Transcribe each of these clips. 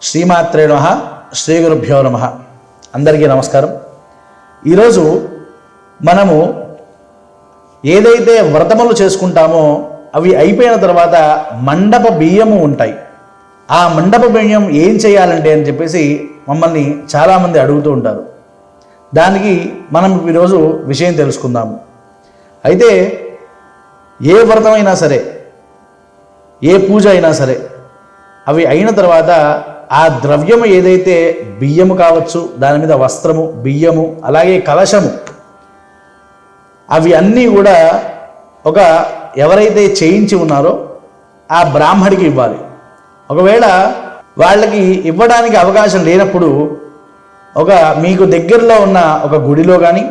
శ్రీమాత్రే నమః. శ్రీ గురుభ్యో నమః. అందరికీ నమస్కారం. ఈరోజు మనము ఏదైతే వ్రతములు చేసుకుంటామో అవి అయిపోయిన తర్వాత మండప బియ్యము ఉంటాయి. ఆ మండప బియ్యం ఏం చేయాలంటే అని చెప్పేసి మమ్మల్ని చాలామంది అడుగుతూ ఉంటారు. దానికి మనం ఈరోజు విషయం తెలుసుకుందాము. అయితే ఏ వ్రతమైనా సరే, ఏ పూజ అయినా సరే, అవి అయిన తర్వాత ఆ ద్రవ్యము ఏదైతే బియ్యము కావచ్చు, దాని మీద వస్త్రము, బియ్యము, అలాగే కలశము, అవి అన్నీ కూడా ఎవరైతే చేయించి ఉన్నారో ఆ బ్రాహ్మడికి ఇవ్వాలి. ఒకవేళ వాళ్ళకి ఇవ్వడానికి అవకాశం లేనప్పుడు మీకు దగ్గరలో ఉన్న ఒక గుడిలో కానీ,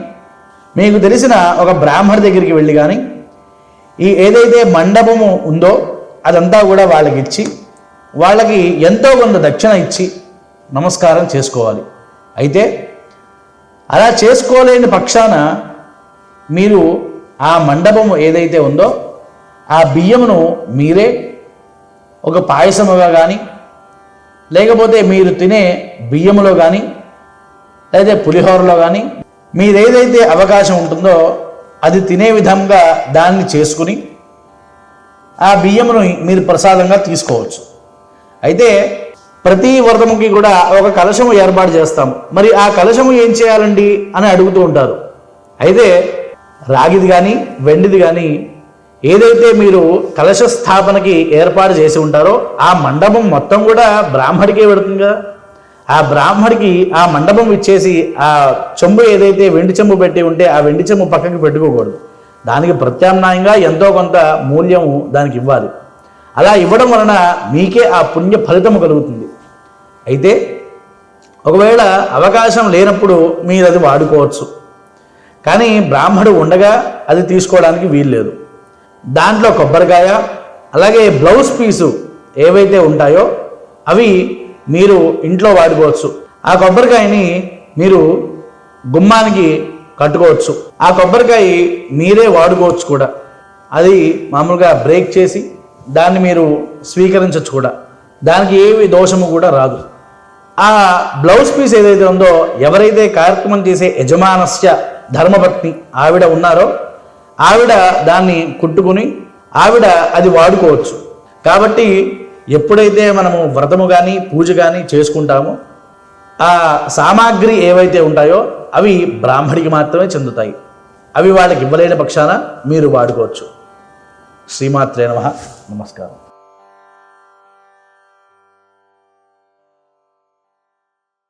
మీకు తెలిసిన ఒక బ్రాహ్మడి దగ్గరికి వెళ్ళి కానీ ఏదైతే మండపము ఉందో అదంతా కూడా వాళ్ళకి ఇచ్చి, వాళ్ళకి ఎంతో కొంత దక్షిణ ఇచ్చి నమస్కారం చేసుకోవాలి. అయితే అలా చేసుకోలేని పక్షాన మీరు ఆ మండపము ఏదైతే ఉందో ఆ బియ్యమును మీరే ఒక పాయసముగా కానీ, లేకపోతే మీరు తినే బియ్యములో కానీ, లేదా పులిహోరలో కానీ, మీరేదైతే అవకాశం ఉంటుందో అది తినే విధంగా దాన్ని చేసుకుని ఆ బియ్యమును మీరు ప్రసాదంగా తీసుకోవచ్చు. అయితే ప్రతి వ్రతముకి కూడా ఒక కలశము ఏర్పాటు చేస్తాము. మరి ఆ కలశము ఏం చేయాలండి అని అడుగుతూ ఉంటారు. అయితే రాగిది కానీ, వెండిది కానీ ఏదైతే మీరు కలశ స్థాపనకి ఏర్పాటు చేసి ఉంటారో ఆ మండపం మొత్తం కూడా బ్రాహ్మడికే పెడుతుంది కదా. ఆ బ్రాహ్మడికి ఆ మండపం ఇచ్చేసి ఆ చెంబు ఏదైతే వెండి చెంబు పెట్టి ఉంటే ఆ వెండి చెంబు పక్కకి పెట్టుకోకూడదు. దానికి ప్రత్యామ్నాయంగా ఎంతో కొంత మూల్యము దానికి ఇవ్వాలి. అలా ఇవ్వడం వలన మీకే ఆ పుణ్య ఫలితము కలుగుతుంది. అయితే ఒకవేళ అవకాశం లేనప్పుడు మీరు అది వాడుకోవచ్చు, కానీ బ్రాహ్మడు ఉండగా అది తీసుకోవడానికి వీల్లేదు. దాంట్లో కొబ్బరికాయ, అలాగే బ్లౌజ్ పీసు ఏవైతే ఉంటాయో అవి మీరు ఇంట్లో వాడుకోవచ్చు. ఆ కొబ్బరికాయని మీరు గుమ్మానికి కట్టుకోవచ్చు. ఆ కొబ్బరికాయ మీరే వాడుకోవచ్చు కూడా. అది మామూలుగా బ్రేక్ చేసి దాన్ని మీరు స్వీకరించవచ్చు కూడా. దానికి ఏవి దోషము కూడా రాదు. ఆ బ్లౌజ్ పీస్ ఏదైతే ఉందో ఎవరైతే కార్యక్రమం చేసే యజమానస్య ధర్మపత్ని ఆవిడ ఉన్నారో ఆవిడ దాన్ని కుట్టుకుని ఆవిడ అది వాడుకోవచ్చు. కాబట్టి ఎప్పుడైతే మనము వ్రతము కానీ పూజ కానీ చేసుకుంటామో ఆ సామాగ్రి ఏవైతే ఉంటాయో అవి బ్రాహ్మడికి మాత్రమే చెందుతాయి. అవి వాళ్ళకి ఇవ్వలేని పక్షాన మీరు వాడుకోవచ్చు. శ్రీమాత్రే నమః. నమస్కారం.